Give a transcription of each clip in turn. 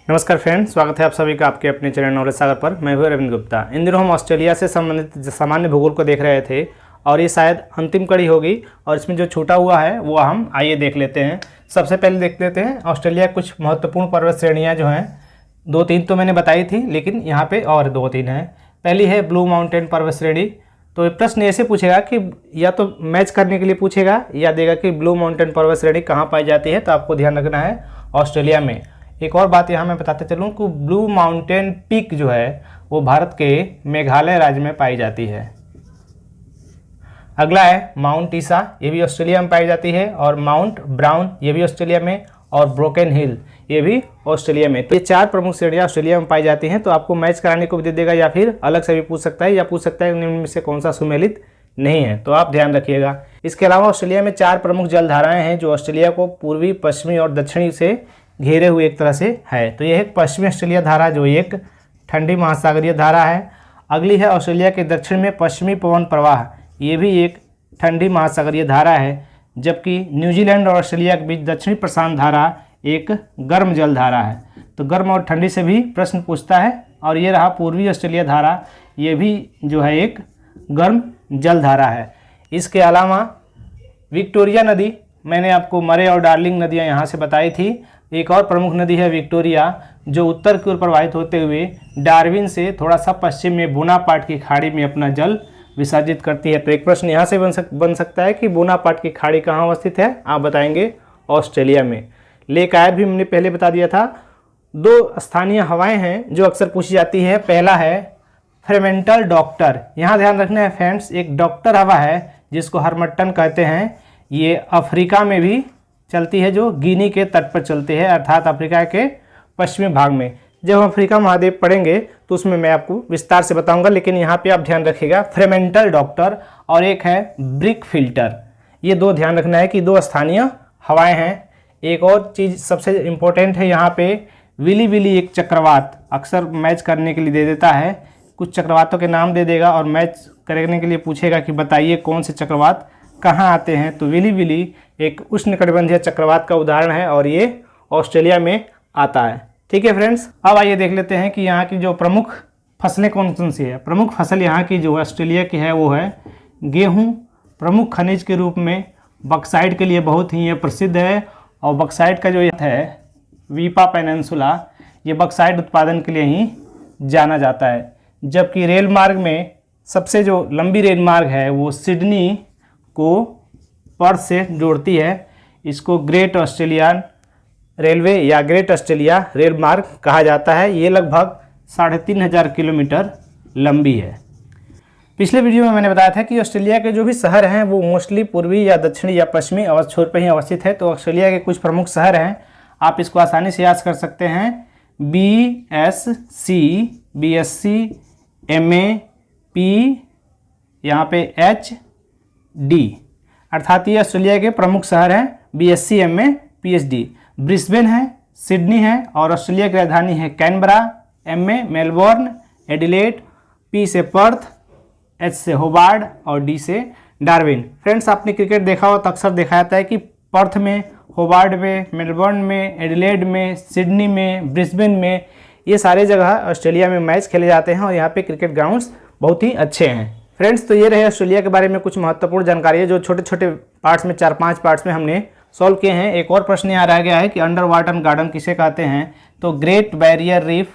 नमस्कार फ्रेंड्स, स्वागत है आप सभी का आपके अपने चैनल नॉलेज सागर पर। मैं हूं अरविंद गुप्ता। इन दिनों हम ऑस्ट्रेलिया से संबंधित सामान्य भूगोल को देख रहे थे और ये शायद अंतिम कड़ी होगी और इसमें जो छूटा हुआ है वो हम आइए देख लेते हैं। सबसे पहले देख लेते हैं ऑस्ट्रेलिया कुछ महत्वपूर्ण पर्वत श्रेणियाँ जो हैं, 2-3 तो मैंने बताई थी लेकिन यहाँ पर और 2-3 हैं। पहली है ब्लू माउंटेन पर्वत श्रेणी। तो प्रश्न ऐसे पूछेगा कि या तो मैच करने के लिए पूछेगा या देगा कि ब्लू माउंटेन पर्वत श्रेणी कहाँ पाई जाती है, तो आपको ध्यान रखना है ऑस्ट्रेलिया में। एक और बात यहाँ मैं बताते चलूँ कि ब्लू माउंटेन पीक जो है वो भारत के मेघालय राज्य में पाई जाती है। अगला है माउंट ईसा, ये भी ऑस्ट्रेलिया में पाई जाती है, और माउंट ब्राउन ये भी ऑस्ट्रेलिया में, और ब्रोकन हिल ये भी ऑस्ट्रेलिया में। तो ये 4 प्रमुख श्रेणियाँ ऑस्ट्रेलिया में पाई जाती हैं। तो आपको मैच कराने को भी दे देगा या फिर अलग से भी पूछ सकता है, या पूछ सकता है निम्न में से कौन सा सुमेलित नहीं है, तो आप ध्यान रखिएगा। इसके अलावा ऑस्ट्रेलिया में 4 प्रमुख जलधाराएं हैं जो ऑस्ट्रेलिया को पूर्वी, पश्चिमी और दक्षिणी से घेरे हुए एक तरह से है। तो यह एक पश्चिमी ऑस्ट्रेलिया धारा जो एक ठंडी महासागरीय धारा है। अगली है ऑस्ट्रेलिया के दक्षिण में पश्चिमी पवन प्रवाह, ये भी एक ठंडी महासागरीय धारा है। जबकि न्यूजीलैंड और ऑस्ट्रेलिया के बीच दक्षिणी प्रशांत धारा एक गर्म जल धारा है। तो गर्म और ठंडी से भी प्रश्न पूछता है। और ये रहा पूर्वी ऑस्ट्रेलिया धारा, ये भी जो है एक गर्म जल धारा है। इसके अलावा विक्टोरिया नदी, मैंने आपको मरे और डार्लिंग नदियाँ यहाँ से बताई थी। एक और प्रमुख नदी है विक्टोरिया, जो उत्तर की ओर प्रवाहित होते हुए डार्विन से थोड़ा सा पश्चिम में बोनापार्ट की खाड़ी में अपना जल विसर्जित करती है। तो एक प्रश्न यहाँ से बन सकता है कि बोनापार्ट की खाड़ी कहाँ अवस्थित है, आप बताएंगे ऑस्ट्रेलिया में। लेक आयर भी हमने पहले बता दिया था। 2 स्थानीय हवाएं हैं जो अक्सर पूछी जाती है। पहला है फ्रेमेंटल डॉक्टर, यहाँ ध्यान रखना है फ्रेंड्स, एक डॉक्टर हवा है जिसको हरमट्टन कहते हैं। ये अफ्रीका में भी चलती है, जो गिनी के तट पर चलती है, अर्थात अफ्रीका के पश्चिमी भाग में। जब हम अफ्रीका महाद्वीप पढ़ेंगे तो उसमें मैं आपको विस्तार से बताऊंगा, लेकिन यहाँ पे आप ध्यान रखिएगा फ्रेमेंटल डॉक्टर, और एक है ब्रिक फिल्टर। ये 2 ध्यान रखना है कि 2 स्थानीय हवाएं हैं। एक और चीज़ सबसे इम्पोर्टेंट है यहाँ पे, विली विली एक चक्रवात अक्सर मैच करने के लिए दे देता है। कुछ चक्रवातों के नाम दे देगा और मैच करने के लिए पूछेगा कि बताइए कौन से चक्रवात कहाँ आते हैं। तो विली विली एक उष्णकटिबंधीय चक्रवात का उदाहरण है और ये ऑस्ट्रेलिया में आता है। ठीक है फ्रेंड्स, अब आइए देख लेते हैं कि यहाँ की जो प्रमुख फसलें कौन कौन सी है। प्रमुख फसल यहाँ की जो ऑस्ट्रेलिया की है वो है गेहूँ। प्रमुख खनिज के रूप में बक्साइट के लिए बहुत ही ये प्रसिद्ध है, और बक्साइट का जो है वीपा पेनिनसुला, ये बक्साइट उत्पादन के लिए ही जाना जाता है। जबकि रेल मार्ग में सबसे जो लंबी रेल मार्ग है वो सिडनी को पर्थ से जोड़ती है। इसको ग्रेट ऑस्ट्रेलियन रेलवे या ग्रेट ऑस्ट्रेलिया रेल मार्ग कहा जाता है। ये लगभग 3500 किलोमीटर लंबी है। पिछले वीडियो में मैंने बताया था कि ऑस्ट्रेलिया के जो भी शहर हैं वो मोस्टली पूर्वी या दक्षिणी या पश्चिमी छोर पर ही अवस्थित है। तो ऑस्ट्रेलिया के कुछ प्रमुख शहर हैं, आप इसको आसानी से याद कर सकते हैं। BSC, BSc, MA, P, यहाँ पे HD, अर्थात ये ऑस्ट्रेलिया के प्रमुख शहर हैं। BSc, MA, PhD। ब्रिस्बेन है, सिडनी है, और ऑस्ट्रेलिया की राजधानी है Canberra. MA Melbourne, Adelaide, P से पर्थ, H से होबार्ड और D से डार्विन। फ्रेंड्स, आपने क्रिकेट देखा हो तो अक्सर देखा जाता है कि पर्थ में, होबार्ड में, मेलबोर्न में, एडिलेड में, सिडनी में, ब्रिस्बेन में, ये सारे जगह ऑस्ट्रेलिया में मैच खेले जाते हैं और यहाँ पे क्रिकेट ग्राउंड्स बहुत ही अच्छे हैं। फ्रेंड्स, तो ये रहे ऑस्ट्रेलिया के बारे में कुछ महत्वपूर्ण जानकारी है जो छोटे छोटे पार्ट्स में 4-5 पार्ट्स में हमने सॉल्व किए हैं। एक और प्रश्न यहाँ रह गया है कि अंडर वाटर गार्डन किसे कहते हैं। तो ग्रेट बैरियर रीफ,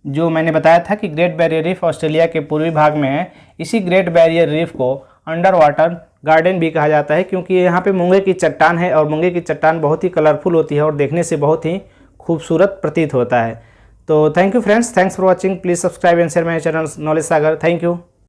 जो मैंने बताया था कि ग्रेट बैरियर रीफ ऑस्ट्रेलिया के पूर्वी भाग में है, इसी ग्रेट बैरियर रीफ को अंडर वाटर गार्डन भी कहा जाता है, क्योंकि यहाँ पे मूंगे की चट्टान है और मूंगे की चट्टान बहुत ही कलरफुल होती है और देखने से बहुत ही खूबसूरत प्रतीत होता है। तो thank you friends, thanks for watching. Please subscribe and share my channel knowledge Sagar. Thank you.